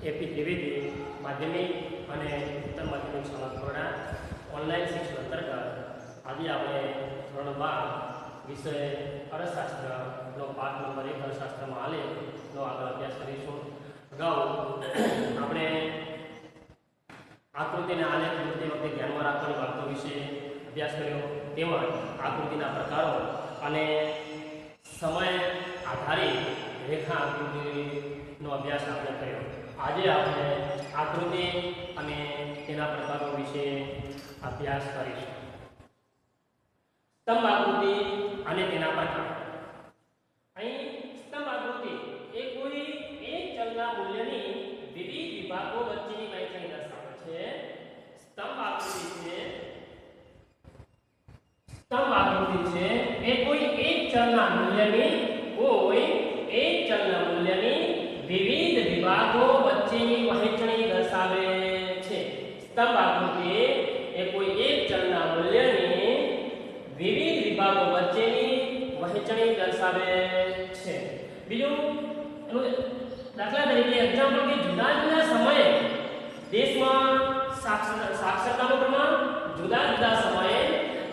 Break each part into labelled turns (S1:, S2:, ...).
S1: KP Trivedi માધ્યમિક અને ઉત્તર માધ્યમિક શાળા ધોરણા ઓનલાઈન શિક્ષણ અંતર્ગત આજે આપણે ધોરણ 12 વિષય અર્થશાસ્ત્રનો પાઠ નંબર 1 અર્થશાસ્ત્રમાં આલેખનો આગળ અભ્યાસ કરીશું. અગાઉ આપણે આકૃતિને આલેખ દોરતી વખતે ધ્યાનમાં રાખવાની બાબતો વિશે અભ્યાસ કર્યો, તેમજ આકૃતિના પ્રકારો અને સમય આધારિત રેખા આકૃતિનો અભ્યાસ આપણે કર્યો. આજે આપણે આકૃતિ અને તેના પ્રકારો વિશે અભ્યાસ કરીશું. સ્તંભ આકૃતિ અને તેના પ્રકારો. અહીં સ્તંભ આકૃતિ એ કોઈ એક ચલના મૂલ્યની વિવિધ વિભાગો વચ્ચેની વહેંચણી દર્શાવે છે. સ્તંભ આકૃતિ છે એ કોઈ એક ચલના મૂલ્યની વિવિધ વિભાગો વચ્ચેની વહેંચણી દર્શાવે છે. સ્તંભ આકૃતિ એ કોઈ એક ચલના મૂલ્યની વિવિધ વિભાગો વચ્ચેની વહેંચણી દર્શાવે છે. બીજું દાખલા તરીકે એક્ઝામ્પલ કે જુદા જુદા સમયે દેશમાં સાક્ષરતાનું પ્રમાણ, જુદા જુદા સમયે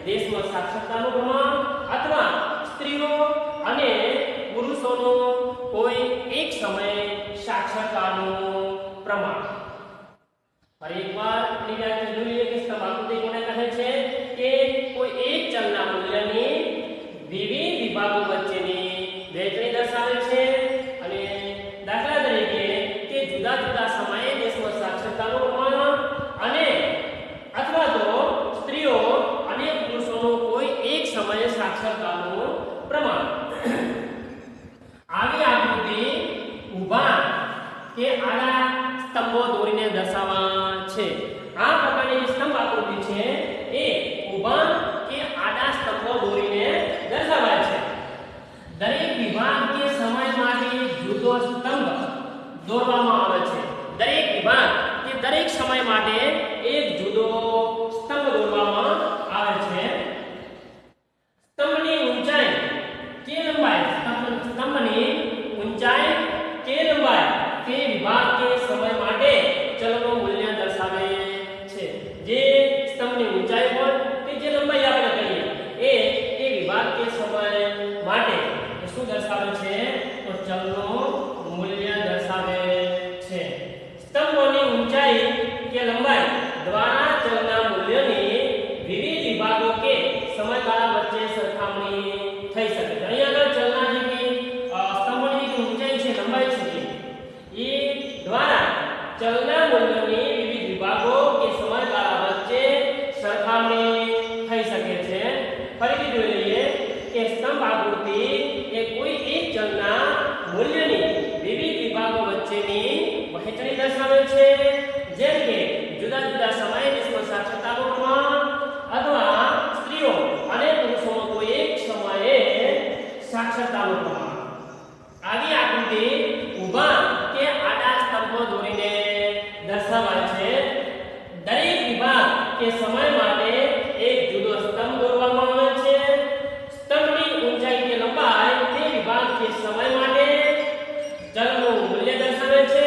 S1: દેશમાં સાક્ષરતાનું પ્રમાણ અથવા સ્ત્રીઓ અને પુરુષોનું કોઈ એક સમયે સાક્ષરતાનું પ્રમાણ. ફરી એકવાર એની વ્યાખ્યા જોઈ લઈએ કે સ્તંભ આકૃતિ કોને કહે છે કે કોઈ એક ચલના મૂલ્યની વિવિધ વિભાગો વચ્ચેની વહેંચણી દર્શાવે છે. અને દાખલા તરીકે કે જુદા જુદા સમયે દેશમાં સાક્ષરતાનું પ્રમાણ અને અથવા તો સ્ત્રીઓ અને પુરુષોનું કોઈ એક સમયે સાક્ષરતાનું પ્રમાણ. આવી આકૃતિ ઊભા કે આડા સ્તંભો દોરીને દર્શાવવા છે. આ પ્રકારની સ્તંભ આકૃતિ છે એ ઊભા કે આડા સ્તંભો દોરીને દર્શાવાય છે. દરેક વિભાગ કે સમય માટે જુદો સ્તંભ દોરવામાં આવે છે. દરેક વિભાગ કે દરેક સમય માટે એક જુદો સ્તંભ દોરવામાં આવે છે. સ્તંભની ઊંચાઈ કે લંબાઈ, સ્તંભની ઊંચાઈ કે લંબાઈ તે વિભાગ કે સમય માટે ચલનું મૂલ્ય દર્શાવે છે. જે સ્તંભની ઊંચાઈ હોય કે જે લંબાઈ આપણે કહીએ એ વિભાગ કે સમય માટે શું દર્શાવે છે તો ચલનું મૂલ્ય દર્શાવે છે. સ્તંભોની ઊંચાઈ કે લંબાઈ દ્વારા ચલના મૂલ્યની વિવિધ વિભાગો કે સમયગાળા વચ્ચે સરખામણી થઈ શકે છે. અહીંયા આગળ ચલના જે કે સ્તંભોની જે ઊંચાઈ છે, લંબાઈ છે એ દ્વારા ચલના મૂલ્યની વિવિધ વિભાગો કે સમયગાળા વચ્ચે સરખામણી થઈ શકે છે. ફરીથી જોઈ લઈએ કે સ્તંભ આકૃતિ એ કોઈ એક ચલના મૂલ્યની વિવિધ વિભાગો વચ્ચેની વહેંચણી દર્શાવે છે. જેમ કે જુદા જુદા સમયે દેશમાં સાક્ષરતાનું પ્રમાણ અથવા સ્ત્રીઓ અને પુરુષોનો કોઈ એક સમયે સાક્ષરતાનું પ્રમાણ. આવી આકૃતિ ઊભા કે આડા સ્તંભો દોરીને દર્શાવાય છે. દરેક વિભાગ કે સમય માટે એક જુદો સ્તંભ દોરવામાં આવે છે. સ્તંભની ઊંચાઈ કે લંબાઈ તે વિભાગ કે સમય માટે ચલનું મૂલ્ય દર્શાવે છે.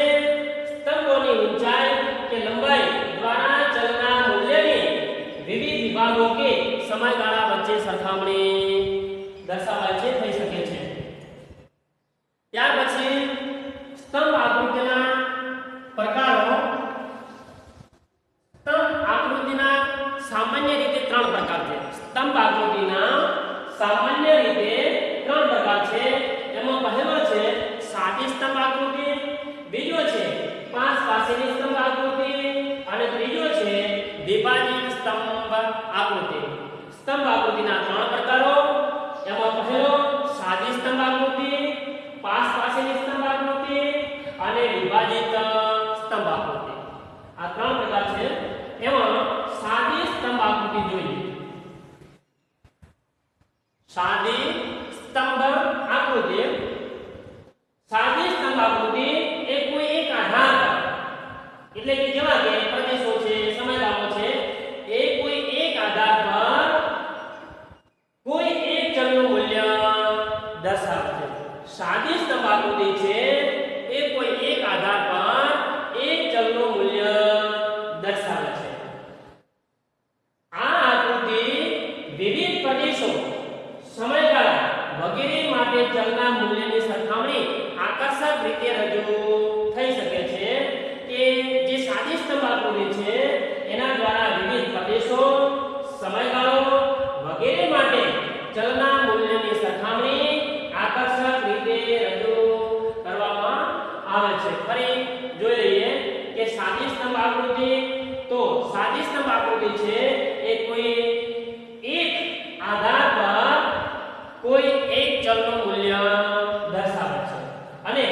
S1: સ્તંભોની ઊંચાઈ કે લંબાઈ દ્વારા ચલના મૂલ્યની વિવિધ વિભાગો કે સમયગાળા વચ્ચે સરખામણી દર્શાવાય છે, થઈ શકે છે. ત્યાર પછી સ્તંભ આકૃતિના પ્રકારો. સ્તંભ આકૃતિના સામાન્ય રીતે 3 પ્રકાર છે. સ્તંભ આકૃતિના સામાન્ય રીતે 3 પ્રકાર છે. એમાં પહેલો છે સાદી સ્તંભ આકૃતિ, બીજો છે 5 પાસેની સ્તંભ આકૃતિ અને ત્રીજો છે દ્વિભાજિત સ્તંભ આકૃતિ. સ્તંભ આકૃતિના 3 પ્રકારો. એમાં પહેલો સાદી સ્તંભ આકૃતિ, 5 પાસેની સ્તંભ આકૃતિ અને વિભાજિત સ્તંભ આકૃતિ. આ 3 પ્રકાર છે. એમાં સાદી સ્તંભ આકૃતિ જોઈએ. સાદી સ્તંભ આકૃતિ. સાદી સ્તંભ આકૃતિ એ કોઈ એક આધાર પર, એટલે કે જેવા કે પ્રદેશો છે, સમયગાળો છે, એ કોઈ એક આધાર પર કોઈ એક ચલનું મૂલ્ય દર્શાવે છે. સાદી સ્તંભ આકૃતિ છે એ કોઈ એક આધાર પર માટે ચલના મૂલ્યની સરખામણી આકર્ષક રીતે રજૂ થઈ શકે છે કે જે સાદી સ્તંભ આકૃતિ છે એના દ્વારા વિવિધ પ્રદેશો, સમયગાળો વગેરે માટે ચલના મૂલ્યની સરખામણી આકર્ષક રીતે રજૂ કરવામાં આવે છે. ફરી જોઈ લઈએ કે સાદી સ્તંભ આકૃતિ, તો સાદી સ્તંભ આકૃતિ છે એ કોઈ એક આધાર પર કોઈ એક ચલનું મૂલ્ય દર્શાવે છે અને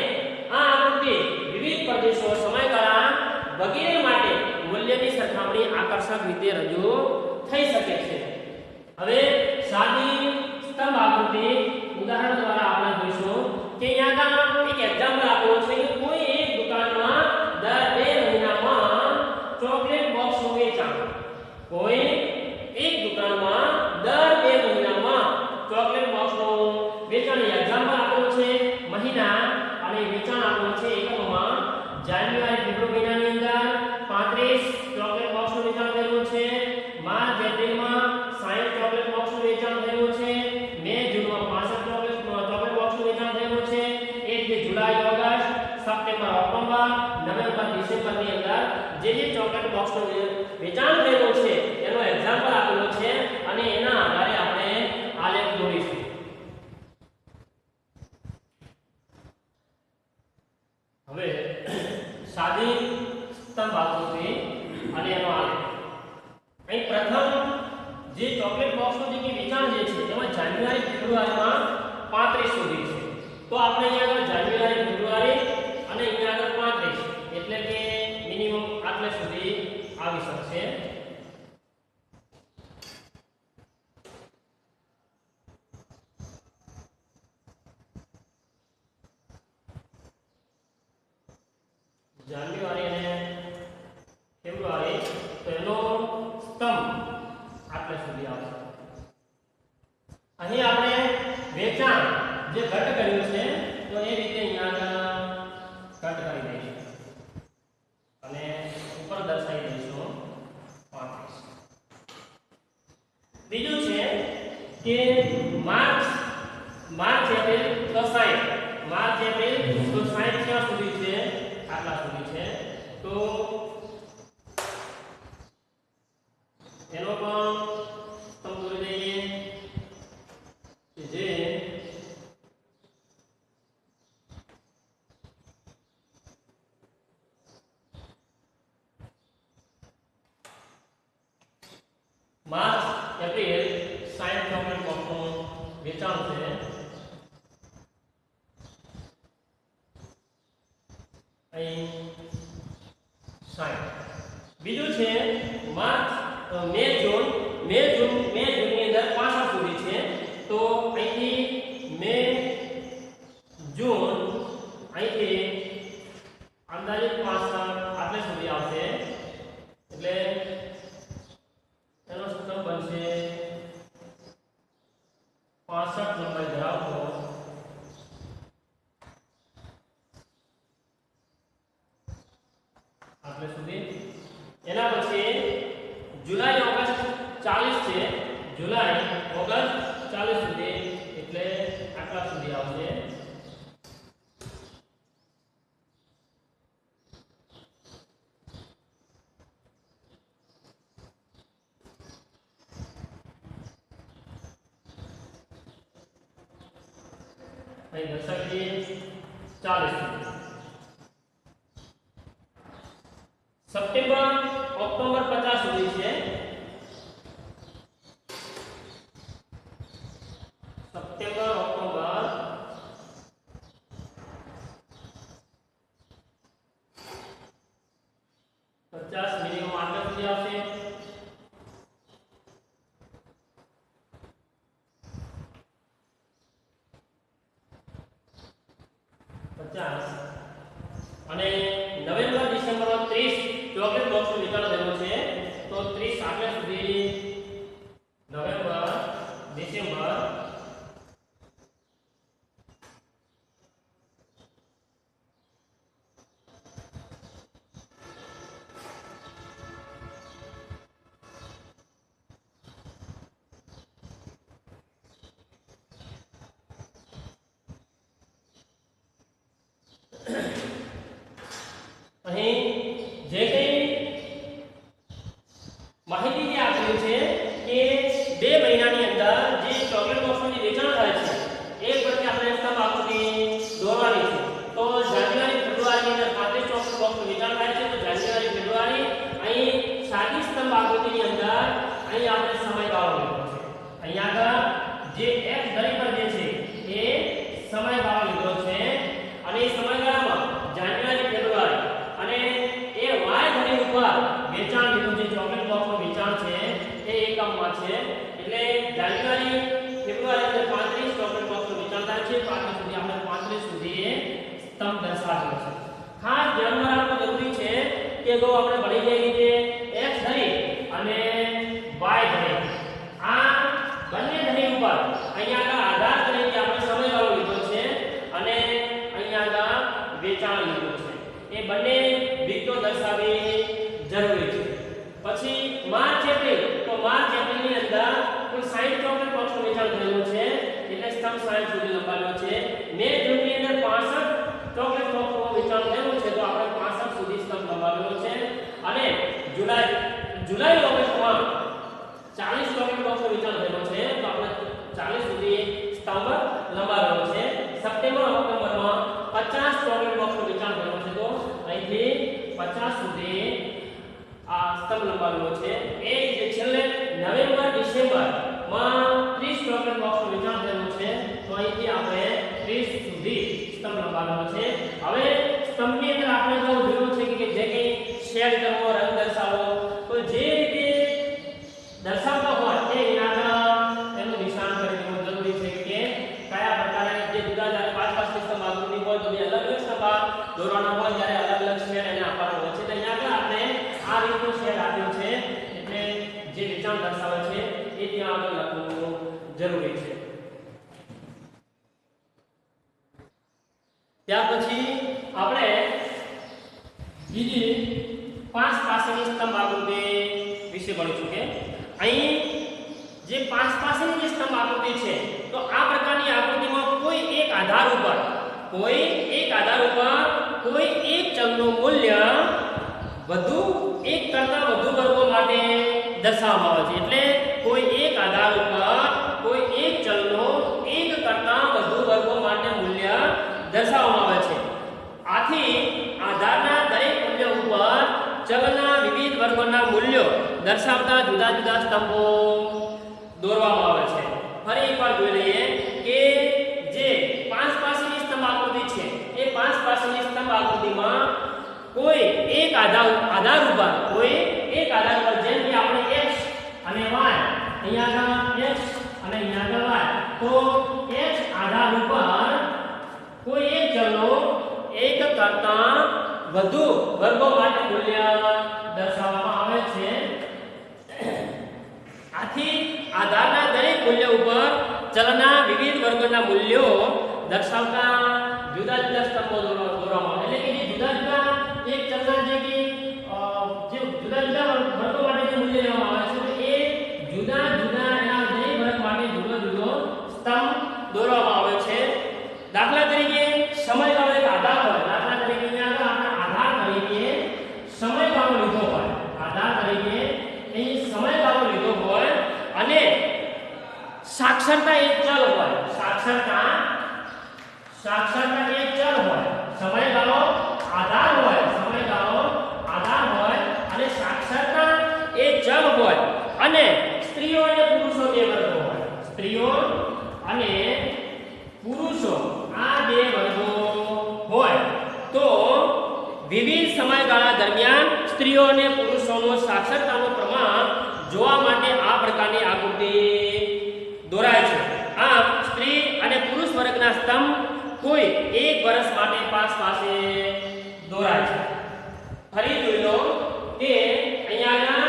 S1: આ આકૃતિ વિવિધ પ્રદેશો, સમયગાળા વગેરે માટે મૂલ્યની સરખામણી આકર્ષક રીતે રજૂ થઈ શકે છે. હવે સાદી સ્તંભ આકૃતિ ઉદાહરણ દ્વારા આપણે જોઈશું કે અહીંયા એક એક્ઝામ્પલ આપેલું છે કે કોઈ એક દુકાનમાં દર 2 મહિનામાં ચોકલેટ બોક્સનું વેચાણ, કોઈ એક દુકાનમાં દર 2 મહિનામાં ચોકલેટ બોક્સનું વેચાણ એક્ઝામ્પલ આપેલું છે મહિના અને વેચાણ આપેલું છે એકમોમાં. જાન્યુઆરી ફેબ્રુઆરી મહિનાની અંદર 35 ચોકલેટ બોક્સનું વેચાણ થયેલું છે, માર્ચ એપ્રિલમાં 60 ચોકલેટ બોક્સનું વેચાણ થયેલું છે, મે જૂનમાં 65 ચોકલેટ બોક્સનું વેચાણ થયેલું છે, એ જ રીતે જુલાઈ, ઓગસ્ટ, સપ્ટેમ્બર, ઓક્ટોબર, નવેમ્બર, ડિસેમ્બરની અંદર જે ચોકલેટ બોક્સનું વેચાણ થયેલું છે એનો એક્ઝામ્પલ આપેલો છે અને એના આધારે આપણે આલેખ દોરીશું. હવે સાદી સ્તંભ આકૃતિ અને એનો આલેખ. અહીં પ્રથમ જે ચોકલેટ બોક્સનું જે વેચાણ જે છે એમાં જાન્યુઆરી ફેબ્રુઆરીમાં 35 સુધી છે, તો આપણે અહીંયા આગળ જાન્યુઆરી ફેબ્રુઆરી અને અહીંયા આગળ 35 એટલે કે મિનિમમ આટલે સુધી આવી શકશે. જાન્યુઆરી અને ફેબ્રુઆરી તો એનો સ્તંભ આટલે સુધી આવશે. અહીં આપણે વેચાણ જે ઘટ કર્યું છે તો એ રીતે અહીંયા આગળ ઘટ કરી દઈશું અને ઉપર દર્શાવી દઈશું 35. બીજું છે કે માર્ચ એપ્રિલ તો 60, માર્ચ એપ્રિલ તો 60 ક્યાં સુધી છે? આટલા સુધી છે. તો એનો પણ તમે દોરી દઈએ કે જે માર્ચ એપ્રિલ 60 ચોકલેટ બોક્સનું વેચાણ છે. અહીં 60. બીજું છે માર્ચ મે જૂનની અંદર 65 સુધી છે, તો અહીંથી મે જૂન અહીંથી અંદાજિત 65 આટલે સુધી આવશે એટલે એનો સ્તંભ બનશે 65 લંબાઈ ધરાવતો આટલે સુધી. એના પછી જુલાઈ ઓગસ્ટ 40 છે, જુલાઈ ઓગસ્ટ 40 સુધી એટલે આટલા સુધી આવશે. અહીં દર્શાવીએ 40 સુધી. સપ્ટેમ્બર ઓક્ટોબર 50 સુધી છે, સપ્ટેમ્બર ઓક્ટોબર 50 મિનિમમ આટલે સુધી આવશે. અને નવેમ્બર ડિસેમ્બરમાં 30 ચોકલેટ બોક્સનું વેચાણ થયેલું છે, તો 30 આટલે સુધી નવેમ્બર ડિસેમ્બર અહીં જે કંઈ માહિતી જે આપેલી છે કે 2 મહિનાની અંદર જે ચોકલેટ બોક્સોની વેચાણ થાય છે એ પરથી આપણે સ્તંભ આકૃતિ દોરવાની છે. તો જાન્યુઆરી ફેબ્રુઆરીની અંદર 35 ચોકલેટ બોક્સનું વેચાણ થાય છે. તો જાન્યુઆરી ફેબ્રુઆરી અહીં સાદી સ્તંભ આકૃતિની અંદર અહીં આપણે સમયગાળો લીધો છે. અહીં આગળ જે x ધરી પર જે છે એ સમયગાળો લીધો છે અને એ સમયગાળામાં જાન્યુઆરી ફેબ્રુઆરી અને એ y ધરી ઉપર વેચાણ લીધું છે. ચોકલેટ બોક્સનું વેચાણ છે એ એકમમાં છે. એટલે જાન્યુઆરી ફેબ્રુઆરી અંદર 35 ચોકલેટ બોક્સનું વેચાણ થાય છે. 35 સુધી આપણે 35 સુધી સ્તંભ દર્શાવ્યો છે. ખાસ ધ્યાનમાં રાખવું જરૂરી છે કે જો આપણે ભણી ગયા રીતે x ધરી અને y ધરી આ બંને ધરી ઉપર અહીંયા આગળ આધાર તરીકે આપણે સમયગાળો લીધો છે અને અહીંયા આગળ વેચાણ લીધું છે. એ બંને વિગતો દર્શાવવી જરૂરી છે. પછી માર્ચ એપ્રિલ, તો માર્ચ એપ્રિલની અંદર કુલ 60 ચોકલેટ બોક્સનું વેચાણ થયેલું છે એટલે સ્તંભ 60 સુધી લંબાવ્યો છે. મે જૂનની અંદર 65 ચોકલેટ બોક્સનું વેચાણ થયેલું છે તો આપણે 65 સુધી સ્તંભ લંબાવેલો છે. અને જુલાઈ ઓગસ્ટમાં 40 ચોકલેટ બોક્સનું વેચાણ થયેલું છે તો આપણે 40 સુધી સ્તંભ લંબાવેલો છે. સપ્ટેમ્બર ઓક્ટોબરમાં 50 ચોકલેટ બોક્સનું વેચાણ થયેલું છે તો અહીંથી 50 સુધી આ સ્તંભ લંબાવેલો છે. એ જ છેલ્લે નવેમ્બર ડિસેમ્બરમાં 30 ચોકલેટ બોક્સનું વેચાણ થયેલું છે તો અહીંથી આપણે 30 સુધી સ્તંભ લંબાવેલો છે. હવે સ્તંભની અંદર આપણે જો જોયું છે કે જે કંઈ શેડ કરવો, રંગ દર્શાવવો, તો જે રીતે દર્શાવતા હોય એ અહીંયા એનું નિશાન કરી દેવું જરૂરી છે કે કયા પ્રકારે જે જુદા જુદા 5-5 સ્તંભ આકૃતિ હોય તો બે અલગ અલગ સ્તંભ દોરવાના હોય ત્યારે અલગ અલગ શેડ એને આપવાનો હોય છે. તો અહીંયા આપણે આ રીતનો શેડ આપ્યો છે એટલે જે વેચાણ દર્શાવે છે એ ત્યાં આગળ લખવું જરૂરી છે. ત્યાર પછી આપણે બીજી 5 પાસેની સ્તંભ આકૃતિ વિશે ભણીશું કે અહીં જે 5 પાસેની જે સ્તંભ આકૃતિ છે તો આ પ્રકારની આકૃતિમાં કોઈ એક આધાર ઉપર કોઈ એક ચલનું મૂલ્ય વધુ એક કરતા વધુ વર્ગો માટે દર્શાવવામાં આવે છે. એટલે કોઈ એક આધાર ઉપર કોઈ એક ચલનો એક કરતા વધુ વર્ગો માટે મૂલ્ય દર્શાવવામાં આવે છે. આથી આધારના દરેક મૂલ્ય ઉપર ચલના વિવિધ વર્ગોના મૂલ્યો દર્શાવતા જુદા જુદા સ્તંભો દોરવામાં આવે છે. ફરી એકવાર જોઈ લઈએ કે જે 5 પાસેની સ્તંભ આકૃતિ છે એ 5 પાસેની સ્તંભ આકૃતિમાં કોઈ એક આધાર ઉપર જેમ કે આપણે x અને y અહીંયા આગળ x અને અહીંયા આગળ y તો x આધાર ઉપર કોઈ એક ચલનો એક કરતા વધુ વર્ગો માટે મૂલ્ય દર્શાવવામાં આવે છે. આથી આધારના દરેક મૂલ્ય ઉપર ચલના વિવિધ વર્ગોના મૂલ્યો દર્શાવતા જુદા જુદા સ્તંભો દોરવામાં આવે. એટલે કે જે જુદા જુદા એક ચલના જે જુદા જુદા વર્ગો માટે જે મૂલ્ય લેવામાં આવે છે એ જુદા જુદા એના દરેક વર્ગ માટે જુદો જુદો સ્તંભ દોરવામાં આવે છે. દાખલા તરીકે સમયગાળો એક આધાર હોય. દાખલા તરીકે અહીંયા આપણે આધાર તરીકે સમયગાળો લીધો હોય. આધાર તરીકે અહીં સમયગાળો લીધો હોય અને સાક્ષરતા એક ચલ હોય. સાક્ષરતા એક ચલ હોય. સમયગાળો આધાર હોય અને સાક્ષરતા એક ચલ હોય અને સ્ત્રીઓ અને પુરુષો બે વર્ગો હોય. સ્ત્રીઓ અને પુરુષો આ બે વર્ગો હોય તો વિવિધ સમયગાળા દરમિયાન સ્ત્રીઓ અને પુરુષોનો સાક્ષરતાનું પ્રમાણ જોવા માટે આ પ્રકારની આકૃતિ દોરાય છે. આમ સ્ત્રી અને પુરુષ વર્ગના સ્તંભ કોઈ એક વર્ષ માટે 5 પાસે દોરાય છે. ફરી જોઈ લો કે અહીંયા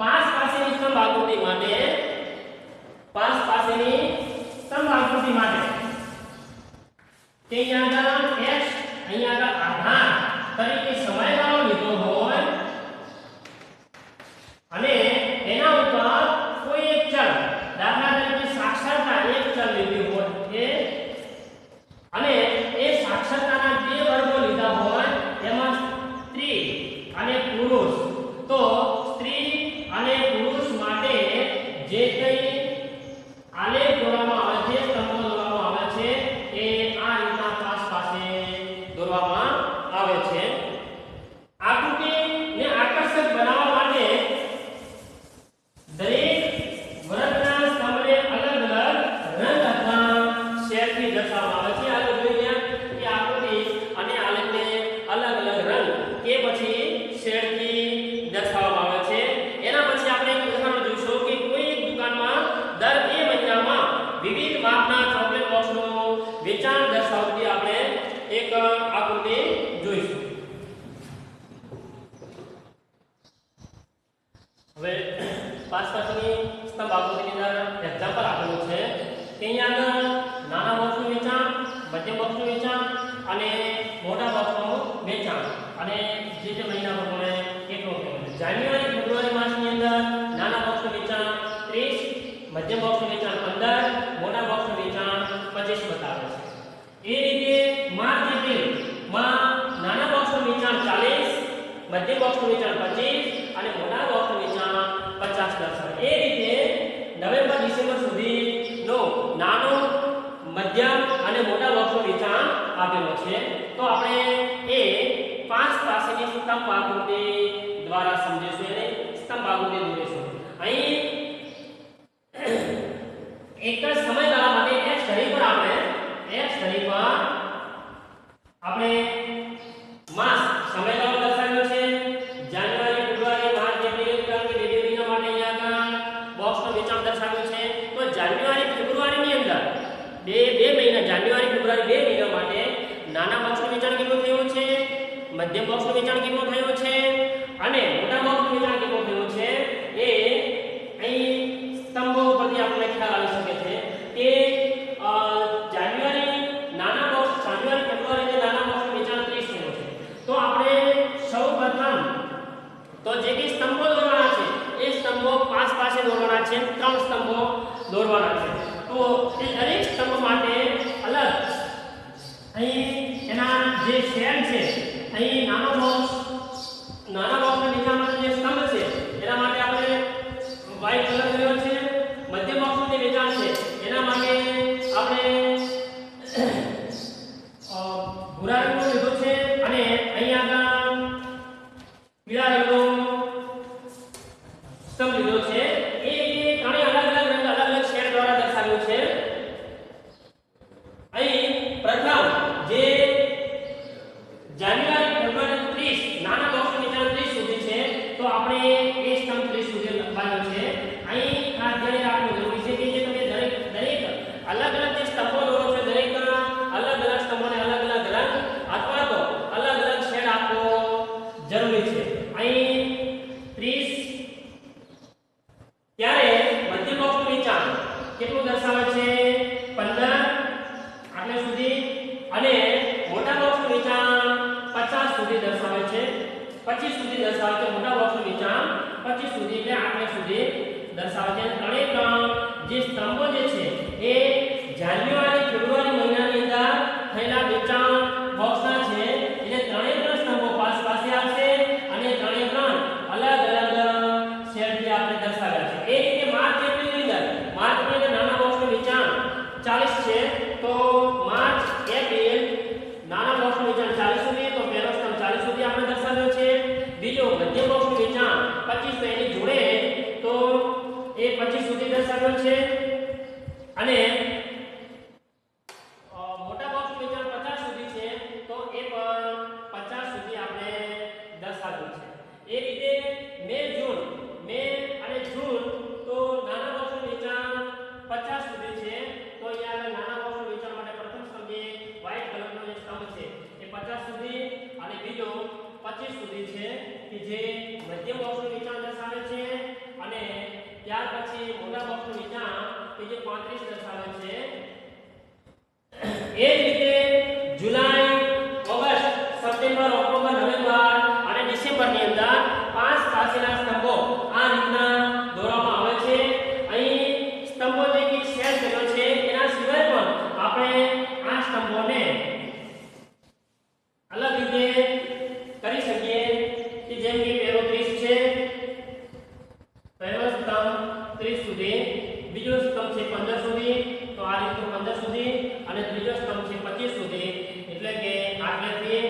S1: 5 પાસેની સ્તંભ આકૃતિ માટે 5 પાસેની સ્તંભ આકૃતિ માટે કે અહીંયા આગળ x અહીંયા આગળ આધાર તરીકે સમયગાળો લીધો હોય અને એના ઉપર કોઈ એક ચલ દાખલા તરીકે સાક્ષરતા એક ચલ લીધી હોય અને એ સાક્ષરતાના જે વર્ગો લીધા હોય એમાં શેડ દર્શાવવામાં આવે છે. આગળ જોઈએ કે આકૃતિ અને આલેખને અલગ અલગ રંગ કે પછી શેડથી દર્શાવવામાં આવે છે. એના પછી આપણે એક ઉદાહરણ જોઈશું કે કોઈ એક દુકાનમાં દર 2 મહિનામાં વિવિધ માપના ચોકલેટ બોક્સનું વેચાણ દર્શાવતી આપણે એક આકૃતિ જોઈશું. હવે પાછળની સ્તંભ આકૃતિની અંદર એક્ઝામ્પલ આપેલું છે કે અહીંયા આગળ નાના બોક્સનું વેચાણ, મધ્યમ બોક્સનું વેચાણ અને મોટા બોક્સનું વેચાણ અને જે તે મહિના પ્રમાણે કેટલું છે. જાન્યુઆરી ફેબ્રુઆરી માસની અંદર નાના બોક્સનું વેચાણ 30, મધ્યમ બોક્સનું વેચાણ 15, મોટા બોક્સનું વેચાણ 25 બતાવે છે. એ રીતે માર્ચ એપ્રિલ માં નાના બોક્સનું વેચાણ 40, મધ્યમ બોક્સનું વેચાણ 25 અને મોટા બોક્સનું વેચાણ 50 દર્શાવે. એ રીતે નવેમ્બર ડિસેમ્બર સુધીનો નાનો, મધ્યમ અને મોટા બોક્સનું વેચાણ આપેલો છે. તો આપણે એ 5 પાસેની સ્તંભ આકૃતિ દ્વારા સમજીશું અને સ્તંભ આકૃતિ દોરીશું. અહીં એક જ સમયગાળા માટે x ધરી પર આપણે માસ સમયગાળો દર્શાવ્યો છે. જાન્યુઆરી ફેબ્રુઆરી માર્ચ એપ્રિલ કારણ કે બે મહિના માટે અહીંયા આગળ બોક્સનું વેચાણ દર્શાવ્યું છે. તો જાન્યુઆરી ફેબ્રુઆરીની અંદર બે મહિના જાન્યુઆરી ફેબ્રુઆરી 2 મહિના માટે નાના બોક્સનું વેચાણ કેટલું થયું છે, મધ્યમ બોક્સનું વેચાણ કેટલું થયું છે અને મોટા બોક્સનું વેચાણ કેટલું થયું છે એ અહીં સ્તંભો પરથી આપણને ખ્યાલ આવી શકે છે કે જાન્યુઆરી ફેબ્રુઆરી નાના બોક્સનું વેચાણ 30 થયું છે. તો આપણે સૌપ્રથમ તો જે કે સ્તંભો દોરવાના છે એ સ્તંભો 5 પાસે દોરવાના છે, 3 સ્તંભો દોરવાના છે. તો એ દરેક સ્તંભ માટે અલગ અહીં એના જે શેડ છે, અહીં નાના બોક્સના નીચામાં જે સ્તંભ છે એના માટે આપણે વ્હાઇટ કલર કર્યો છે. મધ્યમ બોક્સનું જે વેચાણ છે એના માટે આપણે ભૂરા રંગનો લીધો છે અને અહીં આગળ પીળા રંગનો સ્તંભ લીધો છે. એ રીતે ત્રણેય અલગ અલગ રંગ અલગ અલગ શેડ દ્વારા દર્શાવ્યું છે. અહીં પ્રથમ જે જાન્યુઆરી ફેબ્રુઆરી 30 નાના બોક્સનું વેચાણ 30 સુધી છે તો આપણે એ સ્તંભ 30 સુધી લખવાનો છે. અહીં ખાસ ધ્યાન રાખવું જરૂરી છે કે જે તમે દરેક અલગ અલગ જે સ્તંભો દોરો છો દરેક અલગ અલગ સ્તંભોને અલગ અલગ રંગ અથવા તો અલગ અલગ શેડ આપવો જરૂરી છે. અહીં 30 ત્યારે મધ્યમ બોક્સનું વેચાણ કેટલું દર્શાવે છે 15 આટલે સુધી અને મોટા બોક્સનું વેચાણ 50 સુધી દર્શાવે છે, 25 સુધી દર્શાવે છે. મોટા બોક્સનું વેચાણ 25 સુધી એટલે આટલે સુધી દર્શાવે છે. ત્રણેય જે સ્તંભો જે છે એ જાન્યુઆરી ફેબ્રુઆરી મહિનાની અંદર થયેલા વેચાણ બોક્સના છે એટલે ત્રણેય સ્તંભો પાસે આવશે અને ત્રણેય અલગ અલગ શેડથી આપણે દર્શાવ્યા છે. એ રીતે માર્ચ એપ્રિલની અંદર નાના બોક્સનું વેચાણ 40 છે તો માર્ચ એપ્રિલ નાના બોક્સનું વેચાણ 40 સુધી તો પહેલો સ્તંભ 40 સુધી આપણે દર્શાવ્યો છે. બીજો મધ્યમ બોક્સનું વેચાણ 25 તો એની જોડે તો એ 25 સુધી દર્શાવ્યો છે અને મોટા બોક્સનું વેચાણ 50 સુધી છે તો એ પણ 50 સુધી આપણે દર્શાવ્યું છે. એ રીતે મે અને જૂન તો નાના બોક્સનું વેચાણ 50 સુધી છે તો અહીંયા નાના બોક્સનું વેચાણ માટે પ્રથમ સ્તંભે વ્હાઇટ કલરનો જે સ્તંભ છે એ 50 સુધી અને બીજો 25 સુધી છે કે જે મધ્યમ બોક્સનું વેચાણ દર્શાવે છે અને ત્યાર પછી મોટા બોક્સનું વેચાણ કે જે 35 દર્શાવે છે. એ જ રીતે જુલાઈ, ઓગસ્ટ, સપ્ટેમ્બર, ઓક્ટોબર, નવેમ્બર અને ડિસેમ્બરની અંદર 5 પાસેના સ્તંભો આ રીતના દોરવામાં આવે છે. અહીં સ્તંભો જે કે શેર કર્યો છે એના સિવાય પણ આપણે આ સ્તંભોને અલગ રીતે કરી શકીએ કે જેમ કે પહેલો 30 છે, પહેલો સ્તંભ 30 સુધી, બીજો સ્તંભ છે 15 સુધી તો આ રીતનું 15 સુધી અને ત્રીજો સ્તંભ છે 25 સુધી એટલે કે આટલેથી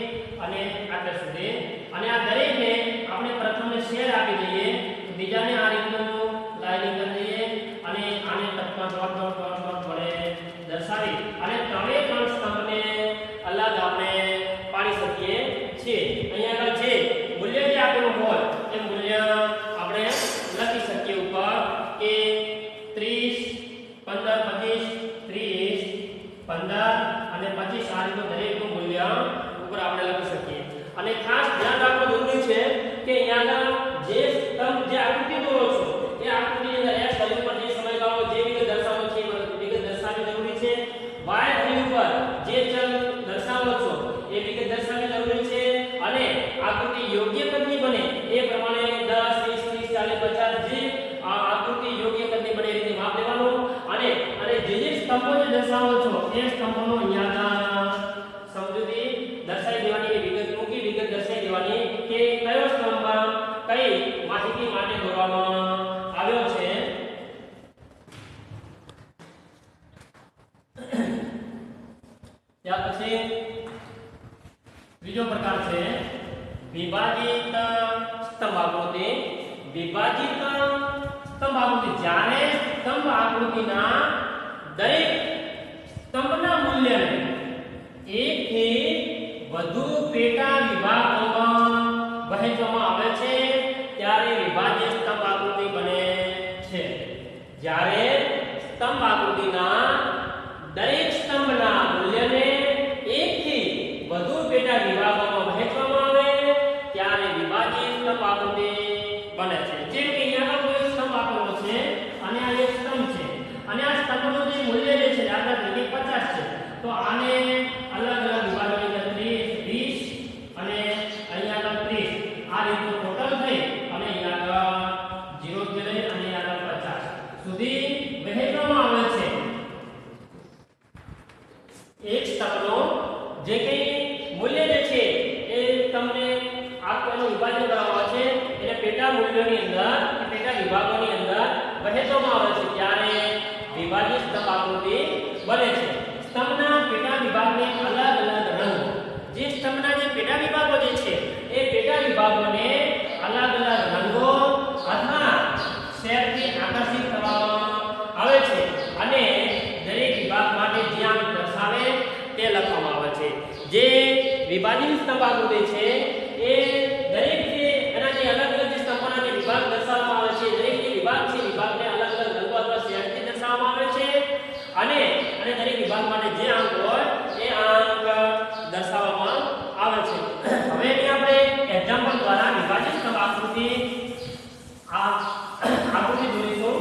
S1: અને આટલે સુધી અને આ દરેકને આપણે પ્રથમને શેર આપી દઈએ તો બીજાને આ રીતનું લાઇનિંગ કરી દઈએ અને આને ટપકા ડોટ વડે દર્શાવી અને ત્રણેય 15 અને 25 આ રીતનું દરેકનું મૂલ્ય ઉપર આપણે લખી શકીએ. અને ખાસ ધ્યાન રાખવું જરૂરી છે કે અહીંયા જે તમે જે આકૃતિ દોરો છો એ આકૃતિની અંદર x વેલ્યુ પર જે સમયગાળો જે વિગત દર્શાવો છે એ વિગત દર્શાવવી જરૂરી છે. y વેલ્યુ પર જે ચલ દર્શાવો છો એ વિગત દર્શાવવી જરૂરી છે. અને આકૃતિ યોગ્ય કદની બને એ પ્રમાણે 10 20 30 40 50 જે આકૃતિ યોગ્ય કદની બને એ રીતે માપ લેવાનું. અને જે સ્તંભો જે દર્શાવો છો એ સ્તંભોનો અહીંયા સમજૂતી દર્શાવી દેવાની, એ વિગત મૂકી વિગત દર્શાવી દેવાની કે કયો સ્તંભ કઈ માહિતી માટે દોરવામાં આવ્યો છે. ત્યાર પછી બીજો પ્રકાર છે વિભાજિત સ્તંભ આકૃતિ. વિભાજિત સ્તંભ આકૃતિ જ્યારે સ્તંભ આકૃતિના દરેક સ્તંભના મૂલ્યને એકથી વધુ પેટા વિભાગોમાં વહેંચવામાં આવે છે ત્યારે વિભાજિત સ્તંભ આકૃતિ બને છે. જ્યારે સ્તંભ આકૃતિના દરેક સ્તંભના મૂલ્યને એકથી વધુ પેટા વિભાગોમાં વહેંચવામાં આવે ત્યારે વિભાજિત સ્તંભ આકૃતિ બને છે. જેમ કે અહીંયા કોઈ સ્તંભ આપેલો છે અને આ એક સ્તંભ છે અને આ સ્તંભનું જે મૂલ્ય જે છે દાખલા તરીકે 50 છે તો આને અલગ અલગ વિભાગોની અંદર 30 20 અને અહીંયા આગળ 30 આ રીતે ટોટલ થઈ અને અહીંયા આગળ 0 થી લઈ અને અહીંયા આગળ 50 સુધી વહેંચવામાં આવે છે. એક સ્તંભનો જે કઈ મૂલ્ય જે છે એ તમને આખું વિભાજન કરવામાં આવે છે એટલે પેટા મૂલ્યોની અંદર પેટા વિભાગોની અંદર વહેંચવામાં આવે છે ત્યારે વિભાજિત સ્તંભ આકૃતિ બને છે. સ્તંભના પેટા વિભાગને અલગ અલગ રંગો, જે સ્તંભના જે પેટા વિભાગો જે છે એ પેટા વિભાગોને અલગ અલગ રંગો અથવા શેડથી આકર્ષિત કરવામાં આવે છે અને દરેક વિભાગ માટે જે આમ દર્શાવે તે લખવામાં આવે છે. જે વિભાજિત સ્તંભ આકૃતિ છે એ દરેક જે એના જે અલગ અલગ જે સ્તંભોના જે વિભાગ દર્શાવવામાં આવે છે દરેક જે વિભાગ છે વિભાગને અલગ અલગ રંગો અથવા શેડથી દર્શાવવામાં આવે છે અને દરેક વિભાગ માટે જે અંક હોય એ અંક દર્શાવવામાં આવે છે. હવે એની આપણે એક્ઝામ્પલ દ્વારા વિભાજિત સ્તંભ આકૃતિ આકૃતિ દોરીશું.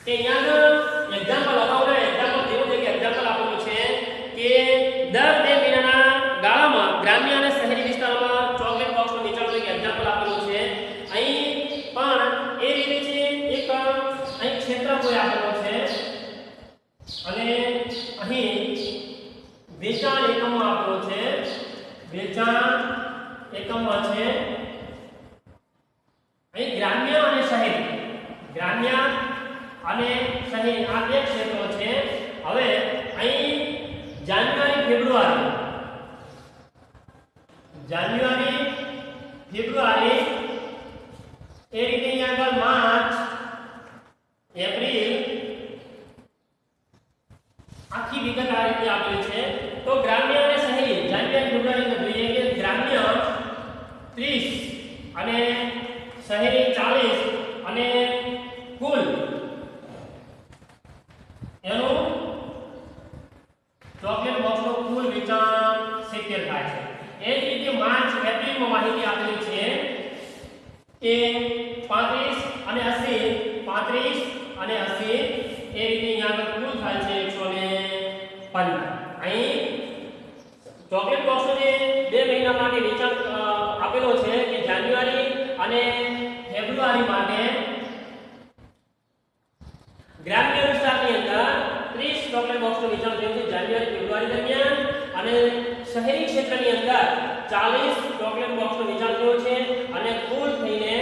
S1: કે અહીંયા એક્ઝામ્પલ અગાઉના એક્ઝામ્પલ જેવું છે કે એક્ઝામ્પલ આપેલું છે કે દર 2 મહિનાના ગાળામાં ગ્રામ્ય અને શહેરી વિસ્તારોમાં ચોકલેટ બોક્સનું નીચેનું એક એક્ઝામ્પલ આપેલું છે. અહીં પણ એ રીતે છે એક અહીં ક્ષેત્ર કોઈ આપેલો છે અને અહીં વેચાણ એકમો આપેલો છે. વેચાણ એકમમાં છે અહીં ગ્રામ્ય અને શહેરી, ગ્રામ્ય અને શહેરી આ બે ક્ષેત્રો છે. હવે અહીં જાન્યુઆરી ફેબ્રુઆરી એ રીતે અહીંયા આગળ માર્ચ એપ્રિલ આખી વિગત આ રીતે આપેલી છે. તો ગ્રામ્ય અને શહેરી જાન્યુઆરી ફેબ્રુઆરી માં જોઈએ કે ગ્રામ્ય 30 અને શહેરી 40 અને કુલ એનું ચોકલેટ બોક્સનું કુલ વેચાણ 70 થાય છે. એ જ રીતે માર્ચ એપ્રિલમાં માહિતી આપેલી છે કે 35 અને 80 એ રીતે અહીંયા આગળ કુલ થાય છે 115. અહીં ચોકલેટ બોક્સનો જે 2 મહિના માટે વેચાણ આપેલો છે કે જાન્યુઆરી અને ફેબ્રુઆરી માટે ગ્રામ્ય વિસ્તારની અંદર 30 ચોકલેટ બોક્સનું વેચાણ થયું છે જાન્યુઆરી ફેબ્રુઆરી દરમિયાન અને શહેરી ક્ષેત્રની અંદર 40 ચોકલેટ બોક્સનું વેચાણ થયું છે અને કુલ થઈને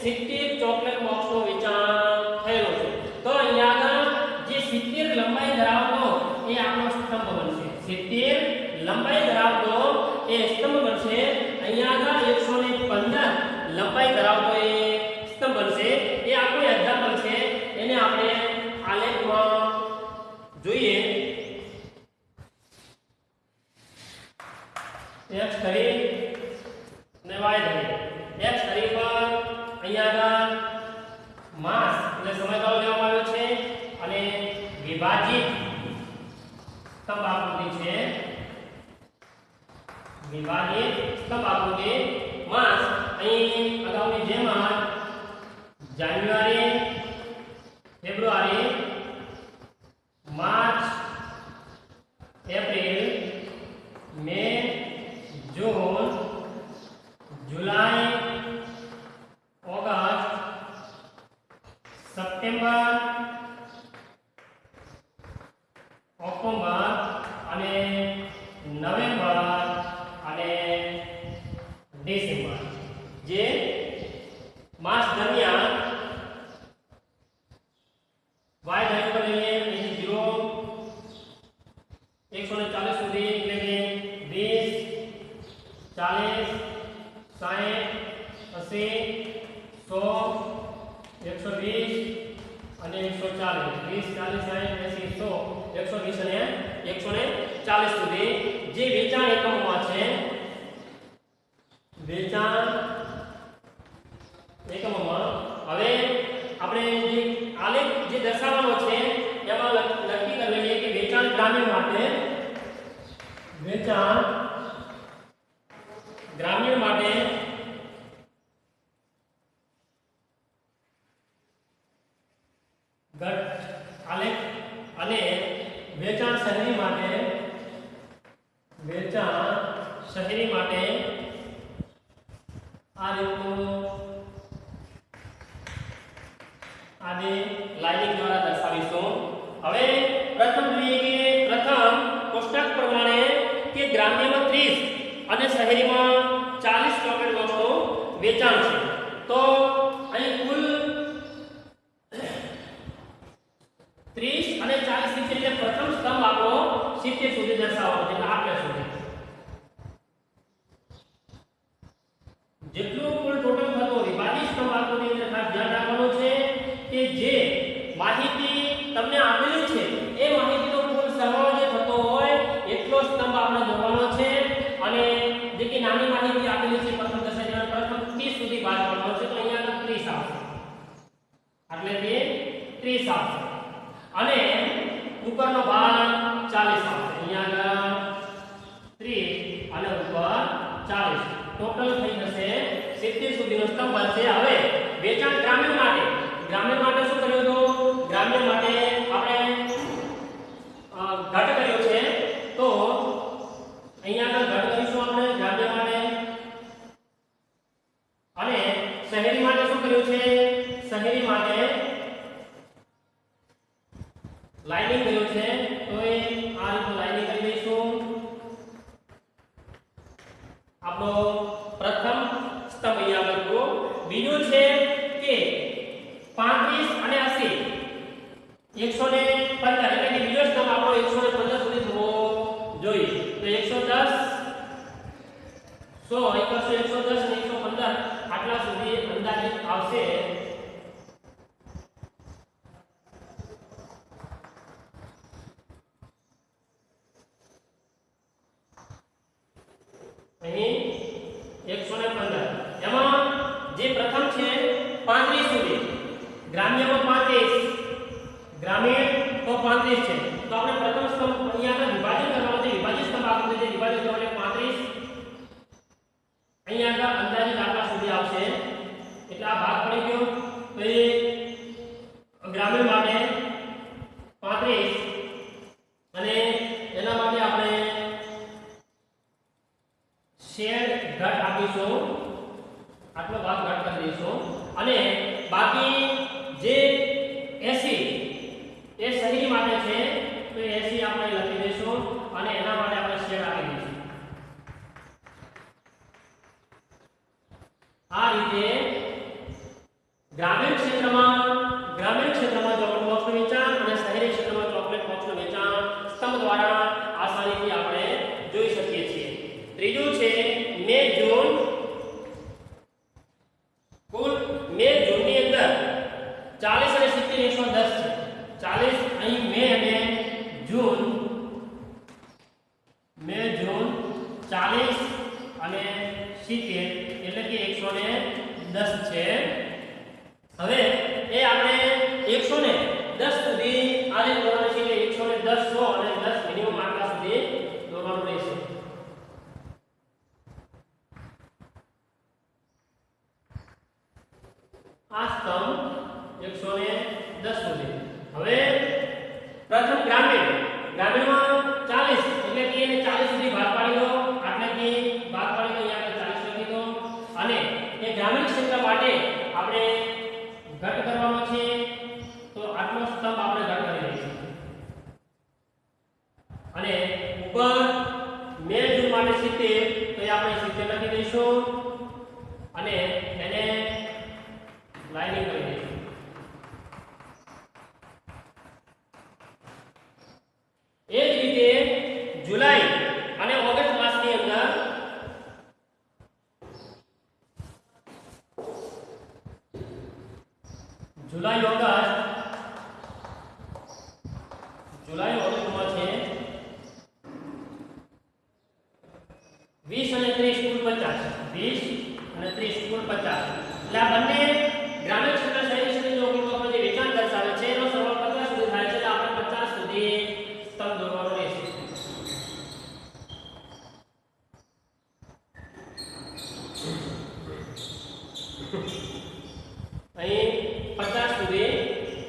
S1: 70 ચોકલેટ બોક્સનું વેચાણ થયેલું છે. તો અહીંયા આગળ જે 70 લંબાઈ ધરાવતો એ આપણો સ્તંભ બનશે. 70 લંબાઈ ધરાવતો એ સ્તંભ બનશે. અહીંયા આગળ 115 લંબાઈ ધરાવતો એ સ્તંભ બનશે. એ આપણું એક્ઝામ્પલ છે, એને આપણે આલેખમાં જોઈએ. x ધરી અને y ધરી. x ધરી પર અહીંયા આગળ માસ એટલે સમયગાળો લેવામાં આવ્યો છે અને y વિભાજિત સ્તંભ આકૃતિ છે, વિભાજિત સ્તંભ આકૃતિ માસ અહીં અગાઉની જેમ જાન્યુઆરી, ફેબ્રુઆરી, માર્ચ, એપ્રિલ, મે, જૂન, જુલાઈ, ઓગસ્ટ, સપ્ટેમ્બર, ઓક્ટોબર અને નવેમ્બર અને ડિસેમ્બર જે માસ દરમિયાન વાય ધારી પર લઈએ અહીંથી 0 140 સુધી એટલે કે 20 40 60 80 100 120 અને 140 20 40 60 80 100 120 અને 140 સુધી જે વેચાણ એકમોમાં છે, વેચાણ એકમોમાં હવે આપણે જે આલેખ જે દર્શાવવાનો છે એમાં નક્કી કરી લઈએ કે વેચાણ ગ્રામીણ માટે, વેચાણ ગ્રામીણ માટે ઘટ આલેખ અને વેચાણ શહેરી માટે, વેચાણ શહેરી માટે આ રીતનું આને લાઇનિંગ દ્વારા દર્શાવીશું. હવે પ્રથમ જોઈએ કે પ્રથમ કોષ્ટક પ્રમાણે કે ગ્રામ્યમાં 30 અને શહેરીમાં 40 ચોકલેટ બોક્સનું વેચાણ છે. તો અહીં કુલ 30 અને 40 ની એટલે પ્રથમ સ્તંભ આપણો 70 સુધી દર્શાવવાનો છે, એટલે આટલા સુધી જેટલું કુલ ટોટલ થતો વિભાજિત સ્તંભ આકૃતિની અંદર ખાસ ધ્યાન રાખવાનું છે કે જે માહિતી તમને આપેલી છે એ માહિતીનો કુલ સરવાળો જે થતો હોય એટલો સ્તંભ આપણે દોરવાનો છે, અને જે કે નાની માહિતી આપેલી છે પ્રથમ 10 જેના પ્રથમ 30 સુધી બાદ કરવાનો છે, તો અહીંયા 30 આવશે, એટલે કે 30 આવશે અને ઉપરનો ભાગ 40 આવશે, અહીંયા 30 અને ઉપર 40 ટોટલ થઈ જશે 70 સુધીનો સ્તંભ બનશે. હવે વેચાણ ગ્રામીણ માટે, ગ્રામીણ માટે શું કર્યું તો ગ્રામીણ માટે આપણે ઘટ કર્યો છે, તો અહીંયા ઘટ કરીશું આપણે ગ્રામીણ માટે. અને શહેરી માટે શું કર્યું છે, શહેરી માટે લાઇનિંગ કર્યું છે, તો એ આ રીતે લાઇનિંગ કરી દઈશું. આપણો પ્રથમ સ્તંભ અહીંયા લખો. બીજું છે કે 35 અને 80 115 એટલે કે બીજો સ્તંભ આપણો 115 સુધી થવો જોઈએ. તો 110 100 110 અને 115 આટલા સુધી અંદાજિત આવશે. અહીં 115 એમાં જે પ્રથમ છે 35 સુધી, ગ્રામ્યમાં 35, ગ્રામીણ તો 35 છે, તો આપણે પ્રથમ સ્તંભ અહીંયા વિભાજન કરવાનો છે, વિભાજિત સ્તંભ આકૃતિ છે, વિભાજિત કરવા માટે 35 અહીંયા અંદાજિત આટલા સુધી આવશે, એટલે આ ભાગ પડી ગયો. તો એ ગ્રામીણ માટે 35 અને એના માટે આપણે શેડ ઘટ આપીશું, આટલો ભાગ ઘટ કરી દઈશું. અને બાકી જે 80 એ શહેરી માટે છે, તો 80 આપણે લખી દઈશું અને એના માટે આપણે શેડ આપી દઈશું. આ રીતે ગ્રામીણ ક્ષેત્રમાં ચોકલેટ બોક્સનું વેચાણ અને શહેરી ક્ષેત્રમાં ચોકલેટ બોક્સનું વેચાણ સ્તંભ દ્વારા આસાનીથી આપણે જોઈ શકીએ છીએ. ત્રીજું છે મે જૂન. કુલ મે જૂનની અંદર 40 અને 70 110 છે. 40 અહીં મે અને જૂન, મે જૂન 40 અને 70 એટલે કે 110 છે. હવે એ આપણે 110 સુધી આ રીતે 70, તો એ આપણે 70 લખી દઈશું અને એને લાઇનિંગ કરી દઈશું. એ જ રીતે જુલાઈ અને ઓગસ્ટ માસની અંદર જુલાઈ ઓગસ્ટમાં છે 20 અને 30 કુલ 50, 20 અને 30 કુલ 50. એટલે આ બંને ગ્રામીણ ક્ષેત્ર શહેરી ક્ષેત્ર જો આપણે જે વેચાણ દર્શાવે છે એનો સરવાળો 50 સુધી થાય છે. એટલે આપણે 50 સુધી સ્તંભ દોરવાનો રહેશે. અહીં 50 સુધી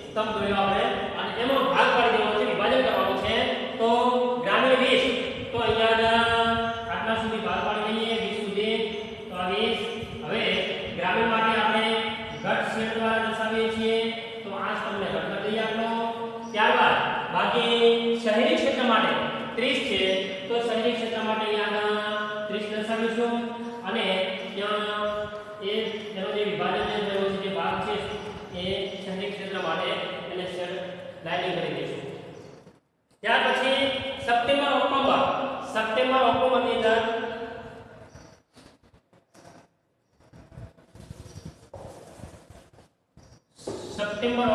S1: સ્તંભ દોર્યો આપણે અને એમાં ભાગ પાડી દેવાનો છે, વિભાજન કરવાનું છે. તો ગ્રામીણ 20, તો અહીંયા આટલા સુધી ભાગ પાડી દઈએ 20 સુધી. તો આ 20. હવે ગ્રામીણ માટે આપણે ઘટ શેડ દ્વારા દર્શાવીએ છીએ. તો આ સ્તંભને ઘટ કરી દઈએ આપણો. ત્યારબાદ બાકી શહેરી ક્ષેત્ર માટે 30 છે, તો શહેરી ક્ષેત્ર માટે અહીંયા 30 દર્શાવીશું અને ત્યાં એ તેનો જે વિભાજન થયો છે જે ભાગ છે એ શહેરી ક્ષેત્ર માટે એને શેડ લાઇનિંગ કરી દઈશું. ત્યાર પછી સપ્ટેમ્બર ઓક્ટોબરની અંદર સપ્ટેમ્બર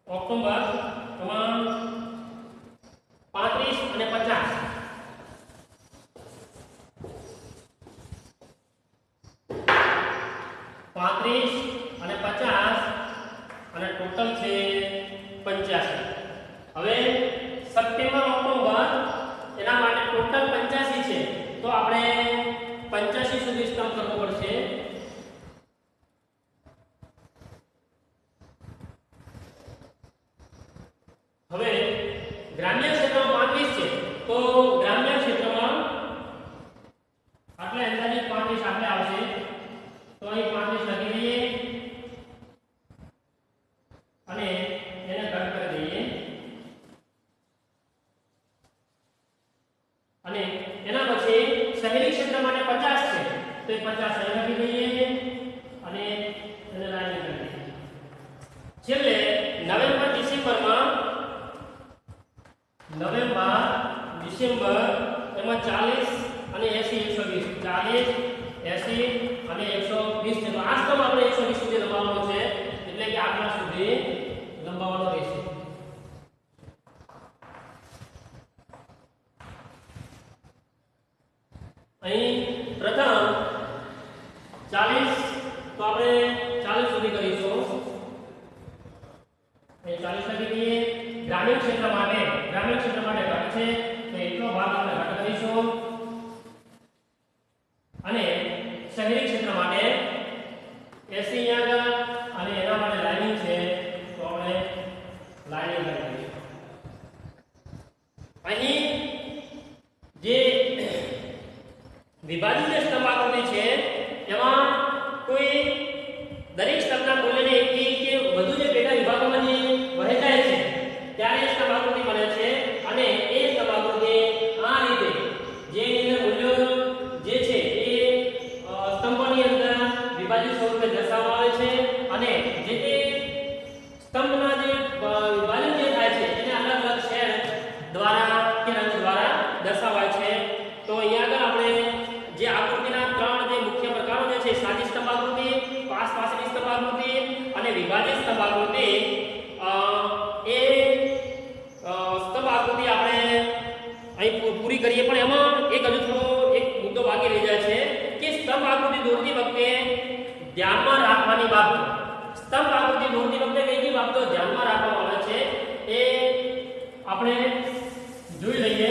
S1: ઓક્ટોબર એમાં 35 અને 50, 35 અને 50 અને ટોટલ છે 85. હવે સપ્ટેમ્બર ઓક્ટોબર એના માટે ટોટલ 85 છે, તો આપણે 85 સુધી સ્તંભ કરવો પડશે. હવે ગ્રામ્ય ક્ષેત્રમાં 35 છે, તો ગ્રામ્ય ક્ષેત્રમાં આટલે અંદાજિત 35 આટલે આવશે. તો અહીં 35 લખી દઈએ અને એને કટ કરી દઈએ અને એના પછી શહેરી ક્ષેત્ર માટે 50 છે, તો એ 50 અહીં લખી દઈએ અને એને લાઈન કરી દઈએ. છેલ્લે નવેમ્બર ડિસેમ્બર એમાં 40 અને 80 120, 40 80 અને 120 છે. તો આ સ્તંભ આપણે 120 સુધી લંબાવવાનો છે, એટલે કે આટલા સુધી લંબાવવાનો રહેશે. અહીં પ્રથમ 40, તો આપણે 40 સુધી કરીશું. અહીં 40 લખી દઈએ. ગ્રામીણ ક્ષેત્ર માટે ઘટ છે, તો એટલો ભાગ આપણે ઘટ કરીશું અને શહેરી ક્ષેત્ર માટે 80 આગળ અને એના માટે લાઇનિંગ છે, તો આપણે લાઇનિંગ કરી દઈશું. અહીં જે વિભાજિત જે સ્તંભ આકૃતિ છે એમાં કોઈ દરેક સ્તંભના મૂલ્યને એકથી કે વધુ જે પેટા વિભાગોમાં જે વહેંચાય છે ત્યારે સ્તંભ આકૃતિ બને છે અને એ સ્તંભ આકૃતિ આ રીતે જેની અંદર મૂલ્યો જે છે એ સ્તંભોની અંદર વિભાજિત સ્વરૂપે દર્શાવવામાં આવે છે અને જે તે સ્તંભના જે વિભાજન જે થાય છે એને અલગ અલગ શેડ દ્વારા કે રંગ દ્વારા દર્શાવાય છે. તો અહીંયા આગળ આપણે જે આકૃતિના ત્રણ જે મુખ્ય પ્રકારો જે છે સાદી સ્તંભ આકૃતિ, પાસની સ્તંભ આકૃતિ અને વિભાજિત સ્તંભ આકૃતિ, એ સ્તંભ આકૃતિ આપણે અહીં પૂરી કરીએ. પણ એમાં એક હજુ થોડો એક મુદ્દો બાકી રહી જાય છે કે સ્તંભ આકૃતિ દોરતી વખતે ધ્યાનમાં રાખવાની બાબતો. સ્તંભ આકૃતિ દોરતી વખતે કઈ કઈ બાબતો ધ્યાનમાં રાખવામાં આવે છે એ આપણે જોઈ લઈએ.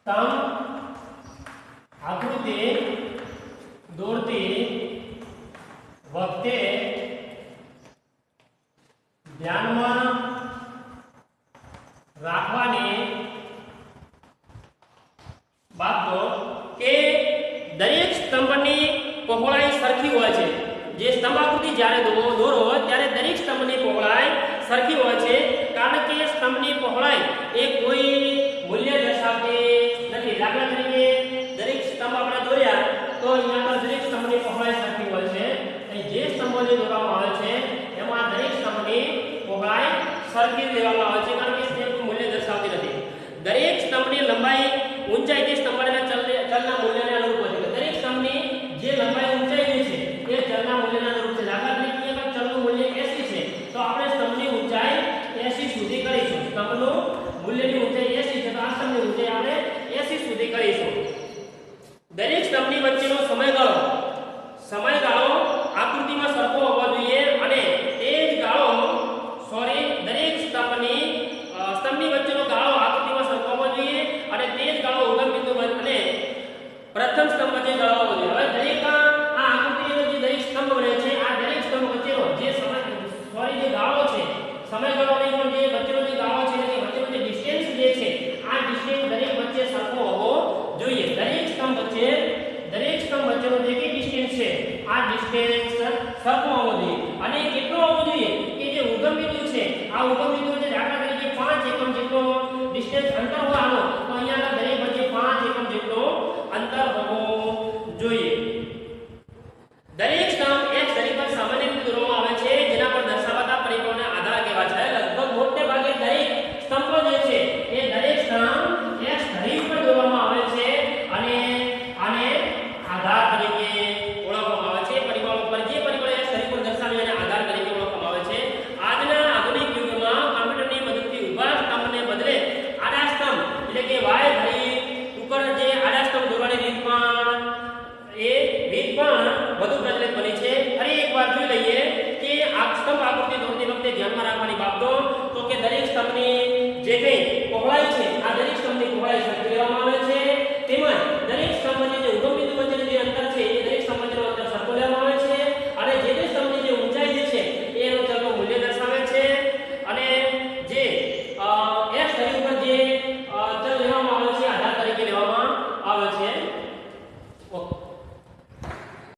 S1: સ્તંભ આકૃતિ દોરતી વખતે ધ્યાનમાં રાખવાની બાબતો કે દરેક સ્તંભની પહોળાઈ સરખી હોય છે. જે સ્તંભ આકૃતિ જ્યારે દોરો ત્યારે દરેક સ્તંભની પહોળાઈ સરખી હોય છે, કારણ કે સ્તંભની પહોળાઈ એ કોઈ મૂલ્ય દર્શાવતી નથી. દાખલા તરીકે દરેક સ્તંભ આપણે દોર્યા તો અહીંયા દરેક સ્તંભની પહોળાઈ સરખી હોય છે. અને જે સ્તંભોને દોરવામાં આવે છે એમાં દરેક સ્તંભની પહોળાઈ સરખી લેવામાં આવે છે, કારણ કે તે કોઈ મૂલ્ય દર્શાવતી નથી. દરેક સ્તંભની લંબાઈ ઊંચાઈ તે સ્તંભના ચલના મૂલ્યને અનુરૂપ હોય છે. દરેક સ્તંભની જે લંબાઈ ઊંચાઈની છે એ ચલના મૂલ્યને અનુરૂપ છે. દાખલા તરીકે એક ચલનું મૂલ્ય 80 છે તો આપણે સ્તંભની ઊંચાઈ 80 સુધી કરીશું. સ્તંભનું મૂલ્યની ઊંચાઈ 80 છે તો આ સ્તંભની ઊંચાઈ આપણે 80 સુધી કરીશું. દરેક સ્તંભની વચ્ચેનો સમયગાળો આકૃતિમાં સરખો હોવો જોઈએ અને તે જ ગાળો દરેક સ્તંભની વચ્ચેનો ગાળો આકૃતિમાં સરખો હોવો જોઈએ અને તે જ ગાળો ઉગમ બિંદુ અને પ્રથમ સ્તંભ વચ્ચે ગાળો હોવો જોઈએ. હવે દરેક આ આકૃતિનો જે દરેક સ્તંભ બને છે આ દરેક સ્તંભ વચ્ચેનો જે જે ગાળો છે, સમયગાળો નહીં પણ જે વચ્ચેનો જે ગાળો છે એટલે કે વચ્ચેનો જે ડિસ્ટન્સ જે છે આ ડિસ્ટન્સ દરેક વચ્ચે સરખો હોવો જોઈએ. દરેક સ્તંભ વચ્ચેનો જે કે ડિસ્ટન્સ છે આ ડિસ્ટન્સ સરખો હોવો જોઈએ. અને કેટલો હોવો જોઈએ કે જે ઉગમ બિંદુ છે આ ઉગમ બિંદુ વચ્ચે દાખલા તરીકે 5 એકમ જેટલો ડિસ્ટન્સ અંતર હોય આનો તો અહીંયા દરેક વચ્ચે 5 એકમ જેટલો અંતર હોવો જોઈએ. દરેક સ્તંભ એક ધરી પર સામાન્ય રીતે દોરવામાં આવે છે, જેના પર દર્શાવાતા પરિબળોને આધાર કહેવાય છે. લગભગ મોટે ભાગે દરેક સ્તંભો જે છે એ દરેક સ્તંભ એક ધરી પર દોરવામાં આવે છે અને આને આધાર તરીકે ઓળખવામાં આવે છે. પરિબળો પર જે પરિબળ એક ધરી પર દર્શાવી અને આધાર તરીકે ઓળખવામાં આવે છે. આજના આધુનિક યુગમાં કમ્પ્યુટરની મદદથી ઊભા સ્તંભને બદલે આડા સ્તંભ એટલે કે વાય ધરી ઉપર જે આડા સ્તંભ દોરવાની રીત પણ વધુ પ્રચલિત બની છે. ફરી એકવાર જોઈ લઈએ કે આ સ્તંભ આકૃતિ દોરતી વખતે ધ્યાનમાં રાખવાની બાબતો તો કે દરેક સ્તંભની જે કંઈ પહોળાઈ છે